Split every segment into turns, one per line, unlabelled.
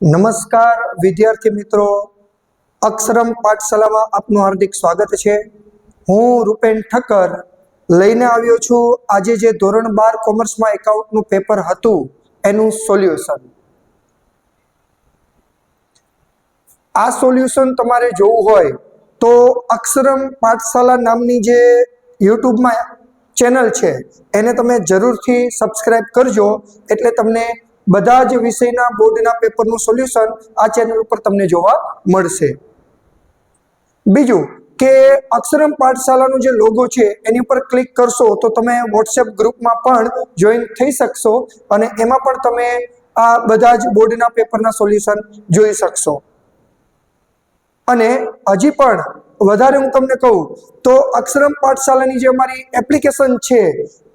નમસ્કાર વિદ્યાર્થી મિત્રો, અક્ષરમ પાઠશાલામાં આપનું હાર્દિક સ્વાગત છે। હું રૂપેન ઠક્કર લઈને આવ્યો છું આજે જે ધોરણ 12 કોમર્સમાં એકાઉન્ટનું પેપર હતું એનું સોલ્યુશન। આ સોલ્યુશન તમારે જોવું હોય તો અક્ષરમ પાઠશાલા નામની જે યુટ્યુબમાં ચેનલ છે એને તમે જરૂરથી સબસ્ક્રાઇબ કરજો, એટલે તમને બધા જ વિષયના બોર્ડના પેપરનું સોલ્યુશન આ ચેનલ ઉપર તમને જોવા મળશે। બીજું કે અક્ષરમ પાઠશાલાનો જે લોગો છે એની ઉપર ક્લિક કરશો તો તમે વોટ્સએપ ગ્રુપમાં પણ જોઈન થઈ શકશો અને એમાં પણ તમે આ બધા જ બોર્ડના પેપરના સોલ્યુશન જોઈ શકશો। અને હજી પણ વધારે હું તમને કહું તો અક્ષરમ પાઠશાલાની જે અમારી એપ્લિકેશન છે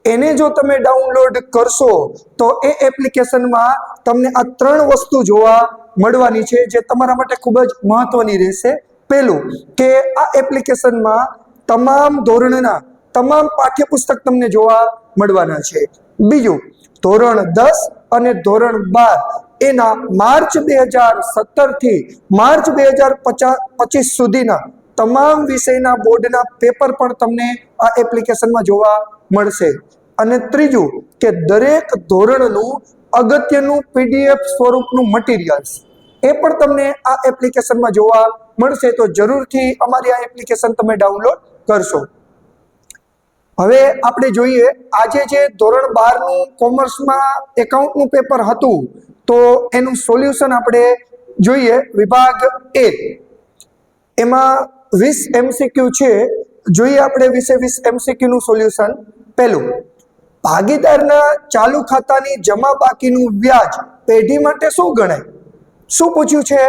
એને જો તમે ડાઉનલોડ કરશો તો એ એપ્લિકેશનમાં તમને આ ત્રણ વસ્તુ જોવા મળવાની છે જે તમારા માટે ખૂબ જ મહત્વની રહેશે। પહેલું કે આ એપ્લિકેશનમાં તમામ ધોરણના તમામ પાઠ્યપુસ્તક તમને જોવા મળવાના છે। બીજું, ધોરણ 10 અને ધોરણ 12 એના માર્ચ 2017 થી માર્ચ 2025 સુધીના તમામ વિષયના બોર્ડના પેપર પણ તમને આ એપ્લિકેશનમાં જોવા મળશે। અને ત્રીજું કે દરેક ધોરણનું અગત્યનું પીડીએફ સ્વરૂપનું મટીરિયલ્સ એ પણ તમને આ એપ્લિકેશનમાં જોવા મળશે, તો જરૂરથી અમારી આ એપ્લિકેશન તમે ડાઉનલોડ કરશો। હવે આપણે જોઈએ આજે જે ધોરણ 12નું કોમર્સમાં એકાઉન્ટનું પેપર હતું તો એનું સોલ્યુશન આપણે જોઈએ। વિભાગ એ એમાં 20 MCQ છે, જોઈએ આપણે 20 MCQ નું સોલ્યુશન। પહેલું, ભાગીદારના ચાલુ ખાતાની જમા બાકીનું વ્યાજ પેઢી માટે શું ગણાય? શું પૂછ્યું છે?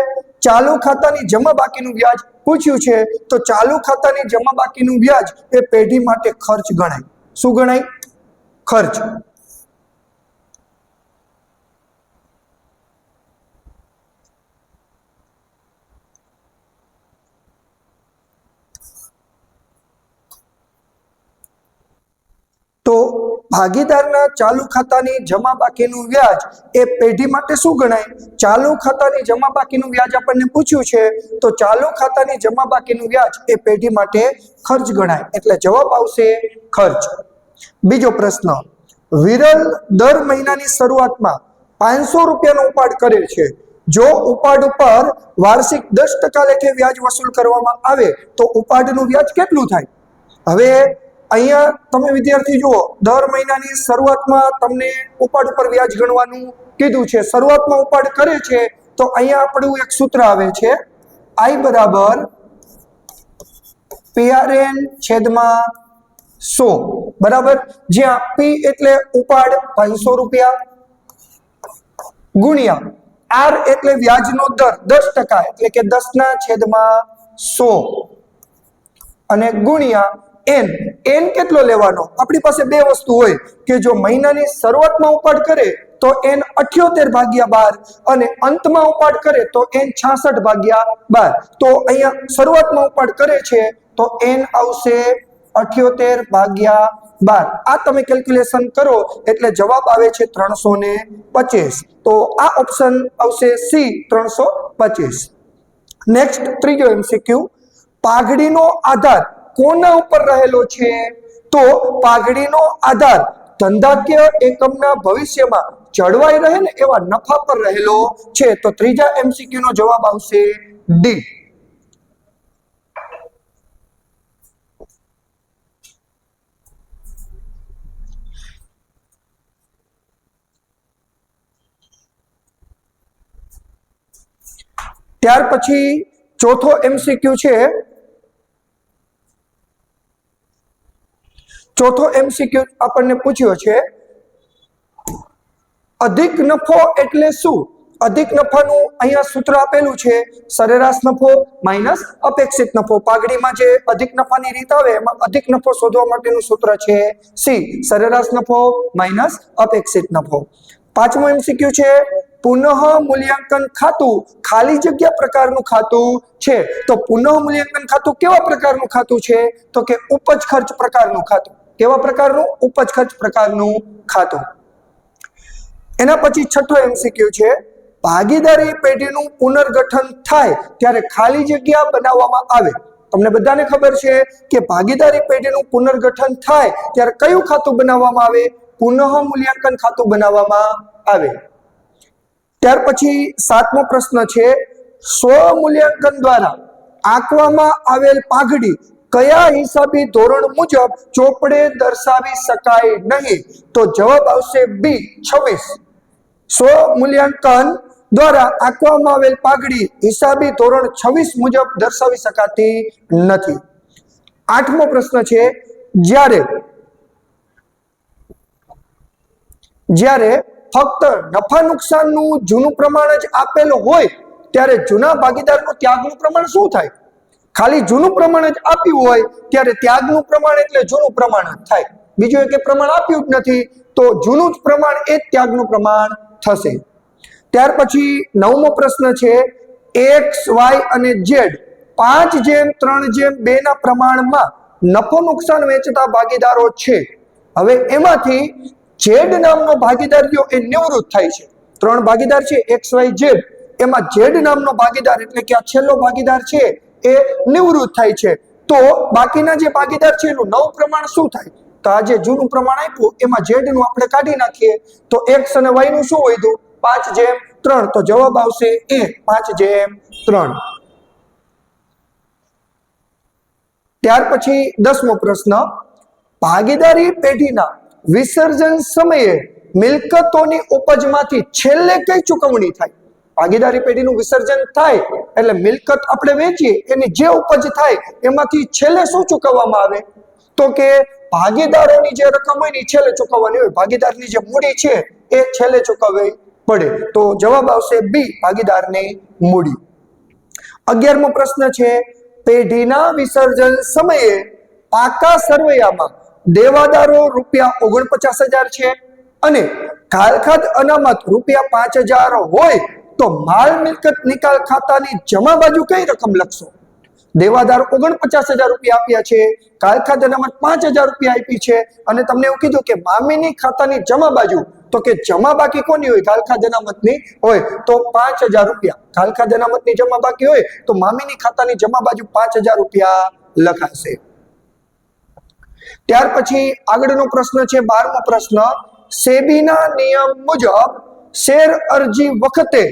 ચાલુ ખાતાની જમા બાકીનું વ્યાજ પૂછ્યું છે, તો ચાલુ ખાતાની જમા બાકીનું વ્યાજ એ પેઢી માટે ખર્ચ ગણાય। શું ગણાય? ખર્ચ। તો ભાગીદારના ચાલુ ખાતાની જમા બાકીનું વ્યાજ એ પેઢી માટે શું ગણાય? ચાલુ ખાતાની જમા બાકીનું વ્યાજ આપણને પૂછ્યું છે, તો ચાલુ ખાતાની જમા બાકીનું વ્યાજ એ પેઢી માટે ખર્ચ ગણાય, એટલે જવાબ આવશે ખર્ચ। બીજો પ્રશ્ન, વિરલ દર મહિનાની શરૂઆતમાં 500 રૂપિયાનો ઉપાડ કરે છે। જો ઉપાડ ઉપર વાર્ષિક 10% લેખે વ્યાજ વસૂલ કરવામાં આવે તો ઉપાડનું વ્યાજ કેટલું થાય? હવે અહીંયા તમે વિદ્યાર્થી જુઓ, દર મહિનાની શરૂઆતમાં તમને ઉપાડ ઉપર વ્યાજ ગણવાનું કીધું છે। શરૂઆતમાં ઉપાડ કરે છે તો અહીંયા આપણું એક સૂત્ર આવે છે, I બરાબર PRN છેદમાં 100 બરાબર, જ્યાં P એટલે ઉપાડ 500 રૂપિયા ગુણ્યા R એટલે વ્યાજનો દર 10% એટલે કે 10/100 અને ગુણ્યા N કેટલો લેવાનો? આપણી પાસે બે વસ્તુ હોય કે જો મહિનાની શરૂઆતમાં ઉપાડ કરે તો N 78/12 અને અંતમાં ઉપાડ કરે તો N 66/12। તો અહીંયા શરૂઆતમાં ઉપાડ કરે છે તો N આવશે 78/12। આ તમે કેલ્ક્યુલેશન કરો એટલે જવાબ આવે છે 325। તો આ ઓપ્શન આવશે સી 325। નેક્સ્ટ, ત્રીજો MCQ, પાઘડીનો આધાર કોના ઉપર રહેલો છે? તો પાઘડીનો આધાર ધંધાકીય એકમના ભવિષ્યમાં જળવાઈ રહે ને એવા નફા પર રહેલો છે, તો ત્રીજા MCQ નો જવાબ આવશે ડી। ત્યાર પછી ચોથો MCQ છે, ચોથો MCQ આપણને પૂછ્યો છે, અધિક નફો એટલે શું? અધિક નફાનું અહીંયા સૂત્ર આપેલું છે, સરેરાશ નફો માઇનસ અપેક્ષિત નફો। પાઘડીમાં જે અધિક નફાની રીત આવે એમાં અધિક નફો શોધવા માટેનું સૂત્ર છે સી, સરેરાશ નફો માઇનસ અપેક્ષિત નફો। પાંચમો MCQ છે, પુનઃ મૂલ્યાંકન ખાતું ખાલી જગ્યા પ્રકારનું ખાતું છે, તો પુનઃ મૂલ્યાંકન ખાતું કેવા પ્રકારનું ખાતું છે? તો કે ઉપજ ખર્ચ પ્રકારનું ખાતું। કેવા પ્રકારનું? ઉપજ ખર્ચ પ્રકારનું ખાતું। એના પછી છઠ્ઠો MCQ છે, ભાગીદારી પેઢીનું પુનર્ગઠન થાય ત્યારે ખાલી જગ્યા બનાવવામાં આવે. તમને બધાને ખબર છે કે ભાગીદારી પેઢીનું પુનર્ગઠન થાય ત્યારે કયું ખાતું બનાવવામાં આવે? પુનઃ મૂલ્યાંકન ખાતું બનાવવામાં આવે. ત્યાર પછી 7મો પ્રશ્ન છે, સ્વ મૂલ્યાંકન દ્વારા આંકવામાં આવેલ પાઘડી કયા હિસાબી ધોરણ મુજબ ચોપડે દર્શાવી શકાય નહીં? તો જવાબ આવશે બી 26. સ્વ મૂલ્યાંકન દ્વારા આંકવામાં આવેલ પાઘડી હિસાબી ધોરણ 26 મુજબ દર્શાવી શકાતી નથી. 8મો પ્રશ્ન છે, જ્યારે ફક્ત નફા નુકસાનનું જૂનું પ્રમાણ જ આપેલું હોય ત્યારે જૂના ભાગીદારનું ત્યાગનું પ્રમાણ શું થાય? ખાલી જૂનું પ્રમાણ જ આપ્યું હોય ત્યારે ત્યાગનું પ્રમાણ એટલે જૂનું પ્રમાણ જ થાય. બીજું એક પ્રમાણ આપ્યું જ નથી તો જૂનું જ પ્રમાણ એ ત્યાગનું પ્રમાણ થશે. ત્યાર પછી 9મો પ્રશ્ન છે, એક્સ, વાય અને ઝેડ 5:3:2 ના પ્રમાણમાં નફો નુકસાન વેચતા ભાગીદારો છે. હવે એમાંથી ઝેડ નામનો ભાગીદાર એ નિવૃત્ત થાય છે. 3 ભાગીદાર છે એક્સ, વાય, ઝેડ, એમાં ઝેડ નામનો ભાગીદાર એટલે કે આ છેલ્લો ભાગીદાર છે એ નિવૃત્ત થાય છે. તો બાકીના જે ભાગીદાર છે એનું નવું પ્રમાણ શું થાય? તો આ જે જૂનું પ્રમાણ આપ્યું એમાં ઝેડ નું આપણે કાઢી નાખીએ તો એક્સ અને વાય નું શું વધ્યું? 5:3. તો જવાબ આવશે એ 5:3. ત્યાર પછી 10મો પ્રશ્ન, ભાગીદારી પેઢીના વિસર્જન સમયે મિલકતોની ઉપજમાંથી છેલ્લે કઈ ચૂકવણી થાય? ભાગીદારી પેઢીનું વિસર્જન થાય એટલે મિલકત આપણે વેચીએ એની જે ઉપજ થાય એમાંથી છેલ્લે શું ચૂકવવામાં આવે? તો કે ભાગીદારોની જે રકમ હોય ને છેલ્લે ચૂકવવાની હોય. ભાગીદારની જે મૂડી છે એ છેલ્લે ચૂકવવી પડે. તો જવાબ આવશે બી, ભાગીદારની મૂડી. 11મો પ્રશ્ન છે, પેઢીના વિસર્જન સમયે પાકા સરવૈયામાં દેવાદારો ₹49,000 છે અને કાલખાદ અનામત ₹5,000 હોય તો માલ મિલકત નિકાલ ખાતાની જમા બાજુ કઈ રકમ લખશો? દેવાદાર ₹49,000 આપ્યા છે, કાલખાદ અનામત ₹5,000 આપી છે અને તમને એવું કીધું કે મામીની ખાતાની જમા બાજુ, તો કે જમા બાકી કોની હોય? કાલખાદ અનામતની હોય તો ₹5,000. કાલખાદ અનામતની જમા બાકી હોય તો મામીની ખાતાની જમા બાજુ ₹5,000 લખાશે. ત્યાર પછી આગળનો પ્રશ્ન છે 12મો પ્રશ્ન, સેબીના નિયમ મુજબ શેર અરજી વખતે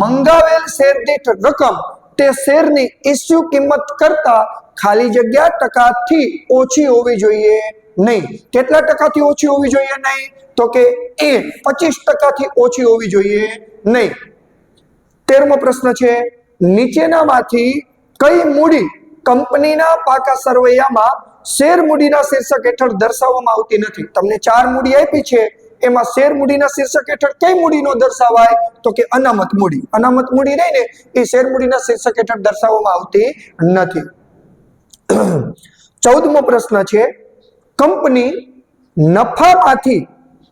મંગાવેલ શેર દીઠ રકમ તે શેરની ઇસ્યુ કિંમત કરતા ખાલી જગ્યા ટકાથી ઓછી હોવી જોઈએ નહીં. કેટલા ટકાથી ઓછી હોવી જોઈએ નહીં? તો કે એ 25% ઓછી હોવી જોઈએ નહીં. 13મો પ્રશ્ન છે, નીચેનામાંથી કઈ મૂડી કંપનીના પાકા સરવૈયામાં શેર મૂડીના શીર્ષક હેઠળ દર્શાવવામાં આવતી નથી? તમને 4 મૂડી આપી છે એમાં શેર મૂડીના શીર્ષક હેઠળ કઈ મૂડીનો દર્શાવાય? તો કે અનામત મૂડી. અનામત મૂડી રહી ને એ શેર મૂડીના શીર્ષક હેઠળ દર્શાવવામાં આવતી નથી. 14મો પ્રશ્ન છે, કંપની નફામાંથી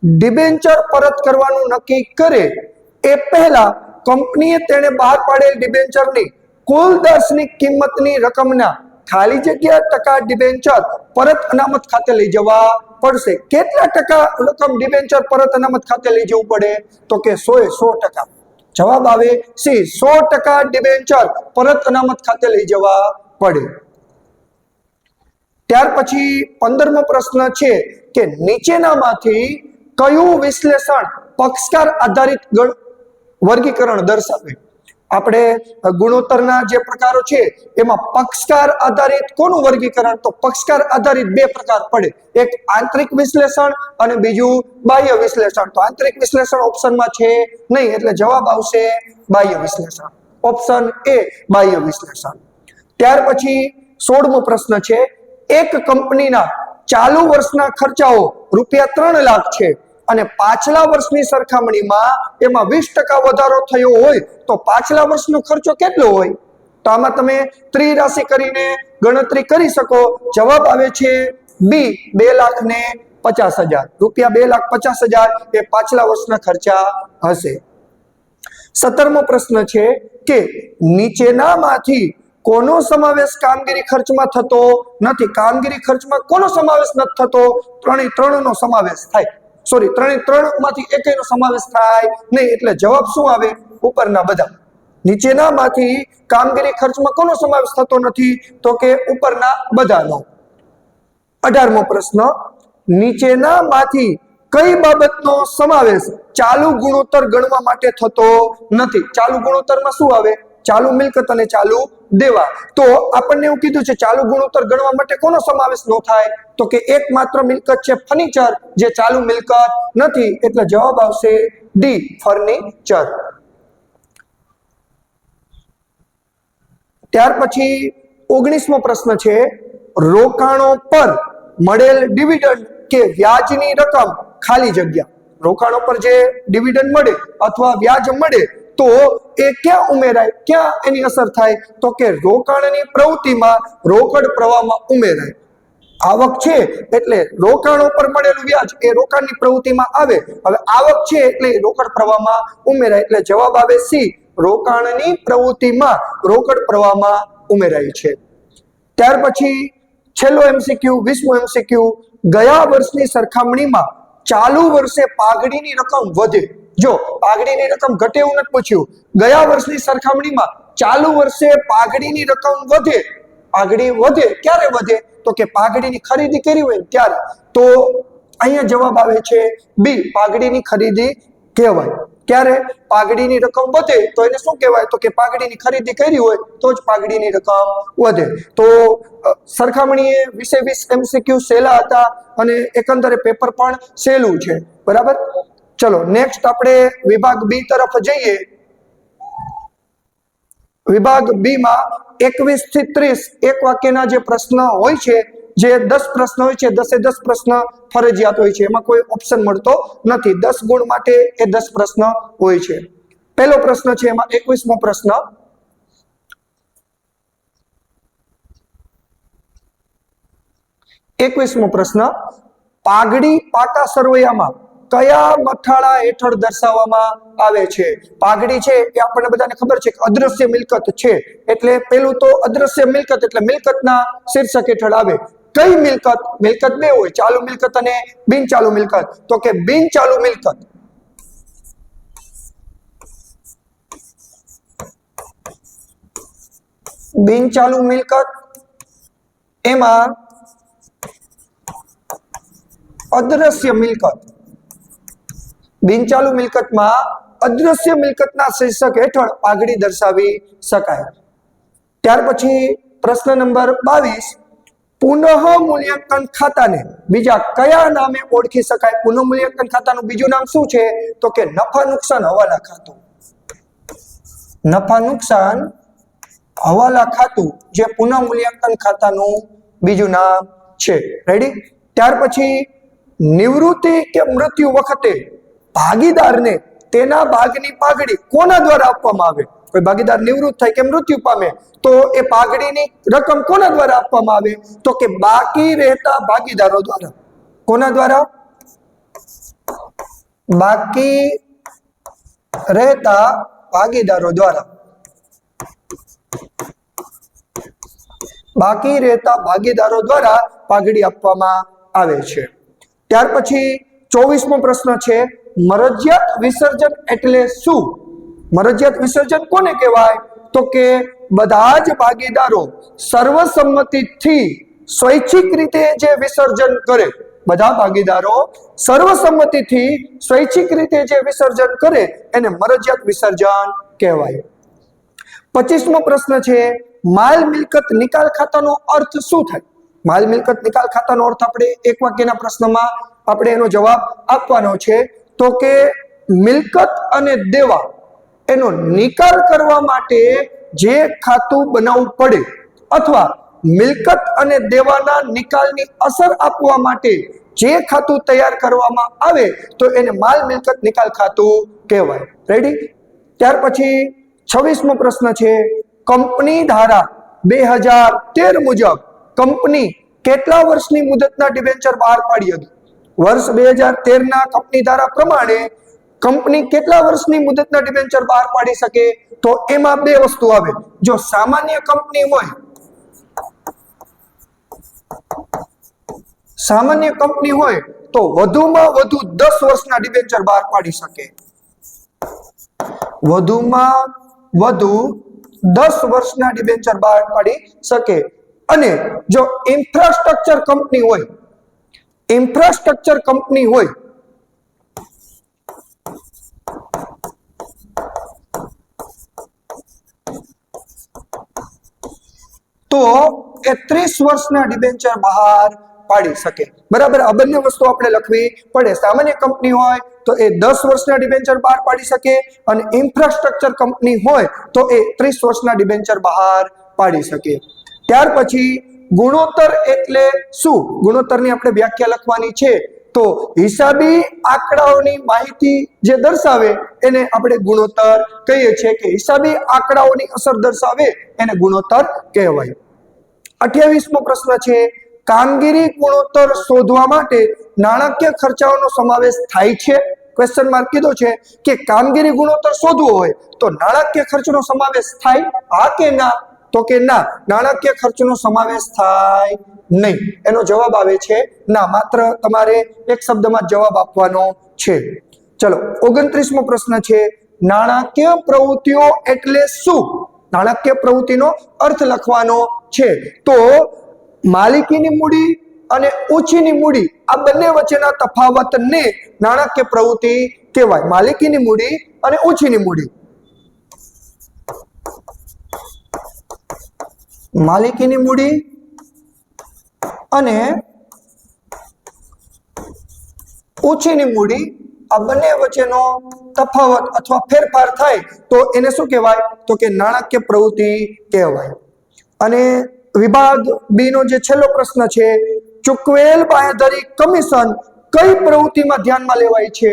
ડિબેન્ચર પરત કરવાનું નક્કી કરે એ પહેલા કંપનીએ તેણે બહાર પાડેલ ડિબેન્ચરની કુલ દાર્શનિક કિંમતની રકમના ખાલી જગ્યા ટકા ડિબેન્ચર પરત અનામત ખાતે લઈ જવા પડશે. કેટલા ટકા રકમ ડિબેન્ચર પરત અનામત ખાતે લઈ જવું પડે? તો કે 100%. જવાબ આવે સી, 100% ડિબેન્ચર પરત અનામત ખાતે લઈ જવા પડે. ત્યાર પછી 15મો પ્રશ્ન છે કે નીચેનામાંથી કયું વિશ્લેષણ પક્ષકાર આધારિત વર્ગીકરણ દર્શાવે? આપણે ગુણોત્તરના જે પ્રકારો છે એમાં પક્ષકાર આધારિત કોનું વર્ગીકરણ? તો પક્ષકાર આધારિત 2 પ્રકાર પડે, એક આંતરિક વિશ્લેષણ અને બીજું બાહ્ય વિશ્લેષણ. તો આંતરિક વિશ્લેષણ ઓપ્શનમાં છે નહીં એટલે જવાબ આવશે બાહ્ય વિશ્લેષણ. ઓપ્શન એ બાહ્ય વિશ્લેષણ. ત્યાર પછી 16મો પ્રશ્ન છે, એક કંપનીના ચાલુ વર્ષના ખર્ચાઓ ₹3 લાખ છે અને પાછલા વર્ષની સરખામણીમાં એમાં 20% વધારો થયો હોય તો પાછલા વર્ષનો ખર્ચો કેટલો હોય? તો આમાં તમે ત્રિરાશિ કરીને ગણતરી કરી શકો. જવાબ આવે છે બી, ₹2,50,000. ₹2,50,000 એ પાછલા વર્ષના ખર્ચા હશે. 17મો પ્રશ્ન છે કે નીચેનામાંથી કોનો સમાવેશ કામગીરી ખર્ચમાં થતો નથી? કામગીરી ખર્ચમાં કોનો સમાવેશ નથી થતો? 3 નો સમાવેશ થાય. 3 માંથી એકનો સમાવેશ થાય નહીં એટલે જવાબ શું આવે? ઉપરના બધા. નીચેનામાંથી કામગીરી ખર્ચમાં કોનો સમાવેશ થતો નથી? તો કે ઉપરના બધાનો. 18મો પ્રશ્ન, નીચેનામાંથી કઈ બાબતનો સમાવેશ ચાલુ ગુણોત્તર ગણવા માટે થતો નથી? ચાલુ ગુણોત્તરમાં શું આવે? ચાલુ મિલકત અને ચાલુ દેવા. તો આપણને એવું કીધું છે ચાલુ ગુણોત્તર ગણવા માટે કોનો સમાવેશ ન થાય? તો કે એકમાત્ર મિલકત છે ફર્નિચર, જે ચાલુ મિલકત નથી, એટલે જવાબ આવશે ડી, ફર્નિચર. ત્યાર પછી 19મો પ્રશ્ન છે, રોકાણો પર મળેલ ડિવિડન્ડ કે વ્યાજની રકમ ખાલી જગ્યા. રોકાણો પર જે ડિવિડન્ડ મળે અથવા વ્યાજ મળે તો એ ક્યાં ઉમેરાય, ક્યાં એની અસર થાય? તો કે રોકાણની પ્રવૃત્તિમાં રોકડ પ્રવાહમાં ઉમેરાય. આવક છે એટલે રોકાણો પર મળેલું વ્યાજ એ રોકાણની પ્રવૃત્તિમાં આવે. હવે આવક છે એટલે રોકડ પ્રવાહમાં ઉમેરાય, એટલે જવાબ આવે સી, રોકાણની પ્રવૃત્તિમાં રોકડ પ્રવાહમાં ઉમેરાય છે. ત્યાર પછી છેલ્લો MCQ 20મો MCQ, ગયા વર્ષની સરખામણીમાં ચાલુ વર્ષે પાઘડીની રકમ વધે. જો પાઘડીની રકમ ઘટે એવું નથી પૂછ્યું, ગયા વર્ષની સરખામણીમાં ચાલુ વર્ષે પાઘડીની રકમ વધે. પાઘડી વધે ક્યારે વધે? તો કે પાઘડીની ખરીદી કરી હોય ત્યારે. તો અહીંયા જવાબ આવે છે બી, પાઘડીની ખરીદી કહેવાય. ક્યારે પાઘડીની રકમ વધે તો એને શું કહેવાય? તો કે પાઘડીની ખરીદી કરી હોય તો જ પાઘડીની રકમ વધે. તો સરખામણીએ 20 MCQ સહેલા હતા અને એકંદરે પેપર પણ સહેલું છે. બરાબર. ચલો નેક્સ્ટ આપણે વિભાગ બી તરફ જઈએ. વિભાગ બી માં 21 થી 30 એક વાક્યના જે પ્રશ્ન હોય છે, જે 10 પ્રશ્ન હોય છે, 10 પ્રશ્ન ફરજિયાત હોય છે, એમાં કોઈ ઓપ્શન મળતો નથી. 10 ગુણ માટે એ 10 પ્રશ્ન હોય છે. પહેલો પ્રશ્ન છે એમાં 21મો પ્રશ્ન, પાઘડી પાટા સરવૈયામાં કયા મથાળા હેઠળ દર્શાવવામાં આવે છે? પાઘડી છે એ આપણને બધાને ખબર છે કે અદ્રશ્ય મિલકત છે, એટલે પેલું તો અદ્રશ્ય મિલકત એટલે મિલકતના શીર્ષક હેઠળ આવે. કઈ મિલકત? મિલકત બે હોય, ચાલુ મિલકત અને બિનચાલુ મિલકત. તો કે બિનચાલુ મિલકત. બિનચાલુ મિલકત એમાં અદ્રશ્ય મિલકત. બિનચાલુ મિલકતમાં અદ્રશ્ય મિલકતના શીર્ષક હેઠળ પાઘડી દર્શાવી શકાય. ત્યાર પછી પ્રશ્ન નંબર 22, પુનઃ મૂલ્યાંકન ખાતાને બીજા કયા નામે ઓળખી શકાય? પુનઃ મૂલ્યાંકન ખાતાનું બીજું નામ શું છે? તો કે નફા નુકસાન હવાલા ખાતું. નફા નુકસાન હવાલા ખાતું જે પુનઃ મૂલ્યાંકન ખાતાનું બીજું નામ છે. રેડી. ત્યાર પછી નિવૃત્તિ કે મૃત્યુ વખતે ભાગીદારને તેના ભાગની પાઘડી કોના દ્વારા આપવામાં આવે? કોઈ ભાગીદાર નિવૃત્ત થાય કે મૃત્યુ પામે તો એ પાઘડીની રકમ કોના દ્વારા આપવામાં આવે? તો કે બાકી રહેતા ભાગીદારો દ્વારા. કોના દ્વારા? બાકી રહેતા ભાગીદારો દ્વારા. બાકી રહેતા ભાગીદારો દ્વારા પાઘડી આપવામાં આવે છે. ત્યાર પછી 24મો પ્રશ્ન છે, મરજિયાત વિસર્જન એટલે શું? મરજિયાત વિસર્જન કોને કહેવાય? તો કે બધા જ ભાગીદારો સર્વસંમતિથી સ્વૈચ્છિક રીતે જે વિસર્જન કરે, બધા ભાગીદારો સર્વસંમતિથી સ્વૈચ્છિક રીતે જે વિસર્જન કરે એને મરજિયાત વિસર્જન કહેવાય. 25મો પ્રશ્ન છે, માલ મિલકત નિકાલ ખાતાનો અર્થ શું થાય? માલ મિલકત નિકાલ ખાતાનો અર્થ આપણે એક વાક્યના પ્રશ્નમાં આપણે એનો જવાબ આપવાનો છે. તો કે મિલકત અને દેવા એનો નિકાલ કરવા માટે જે ખાતું બનાવવું પડે અથવા મિલકત અને દેવાના નિકાલની અસર આપવા માટે જે ખાતું તૈયાર કરવામાં આવે તો એને માલ મિલકત નિકાલ ખાતું કહેવાય. રેડી. ત્યાર પછી 26મો પ્રશ્ન છે, કંપની ધારા 2013 મુજબ કંપની કેટલા વર્ષની મુદતના ડિબેન્ચર બહાર પાડી હતી? વર્ષ 2013 ના કંપની ધારા પ્રમાણે કંપની કેટલા વર્ષની મુદતના ડિબેન્ચર બહાર પાડી શકે? તો એમાં બે વસ્તુ આવે. જો સામાન્ય કંપની હોય, સામાન્ય કંપની હોય તો વધુમાં વધુ 10 વર્ષના ડિબેન્ચર બહાર પાડી શકે. વધુમાં વધુ 10 વર્ષના ડિબેન્ચર બહાર પાડી શકે. અને જો ઇન્ફ્રાસ્ટ્રક્ચર કંપની હોય તો એ 30 વર્ષના ડિબેન્ચર બહાર પાડી શકે. બરાબર, આ બંને વસ્તુ આપણે લખવી પડે. સામાન્ય કંપની હોય તો એ 10 વર્ષના ડિબેન્ચર બહાર પાડી શકે અને ઇન્ફ્રાસ્ટ્રક્ચર કંપની હોય તો એ 30 વર્ષના ડિબેન્ચર બહાર પાડી શકે. ત્યાર પછી ગુણોત્તર એટલે શું? ગુણોત્તરની આપણે વ્યાખ્યા લખવાની છે. તો હિસાબી આંકડાઓની માહિતી જે દર્શાવે એને આપણે ગુણોત્તર કહીએ છીએ, કે હિસાબી આંકડાઓની અસર દર્શાવે એને ગુણોત્તર કહેવાય. 28મો પ્રશ્ન છે, કામગીરી ગુણોત્તર શોધવા માટે નાણાકીય ખર્ચાઓનો સમાવેશ થાય છે? ક્વેશ્ચન માર્ક કીધો છે કે કામગીરી ગુણોત્તર શોધવો હોય તો નાણાકીય ખર્ચનો સમાવેશ થાય? હા કે ના? તો કે ના, નાણાકીય ખર્ચનો સમાવેશ થાય નહીં. એનો જવાબ આવે છે ના. માત્ર તમારે એક શબ્દમાં જવાબ આપવાનો છે. ચલો, 29મો પ્રશ્ન છે, નાણાકીય પ્રવૃત્તિઓ એટલે શું? નાણાકીય પ્રવૃત્તિનો અર્થ લખવાનો છે. તો માલિકીની મૂડી અને ઓછીની મૂડી આ બંને વચ્ચેના તફાવતને નાણાકીય પ્રવૃત્તિ કહેવાય. માલિકીની મૂડી અને ઓછીની મૂડી. માલિકીની મૂડી અને ઓછીની મૂડી આ બંને વચ્ચેનો તફાવત અથવા ફેરફાર થાય તો એને શું કહેવાય? તો કે નાણાકીય પ્રવૃત્તિ કહેવાય. અને વિભાગ બી નો જે છેલ્લો પ્રશ્ન છે, ચૂકવેલ બાંહેધરી કમિશન કઈ પ્રવૃત્તિમાં ધ્યાનમાં લેવાય છે?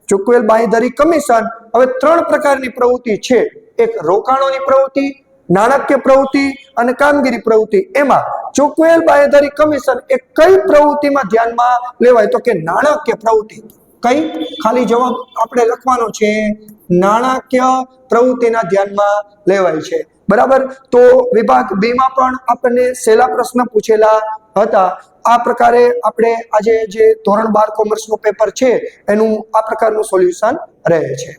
ચૂકવેલ બાંહેધરી કમિશન હવે 3 પ્રકારની પ્રવૃત્તિ છે. એક રોકાણોની પ્રવૃત્તિ, નાણાકીય પ્રવૃત્તિ અને કામગીરી પ્રવૃત્તિ. એમાં ચૂકવેલ બાંહેધરી કમિશન એ કઈ પ્રવૃત્તિમાં ધ્યાનમાં લેવાય? તો કે નાણાકીય પ્રવૃત્તિ. કઈ? ખાલી જવાબ આપણે લખવાનો છે, નાણાકીય પ્રવૃત્તિના ધ્યાનમાં લેવાય છે. બરાબર. તો વિભાગ બી માં પણ આપણને સહેલા પ્રશ્ન પૂછેલા હતા. આ પ્રકારે આપણે આજે જે ધોરણ 12 કોમર્સનું પેપર છે એનું આ પ્રકારનું સોલ્યુશન રહે છે.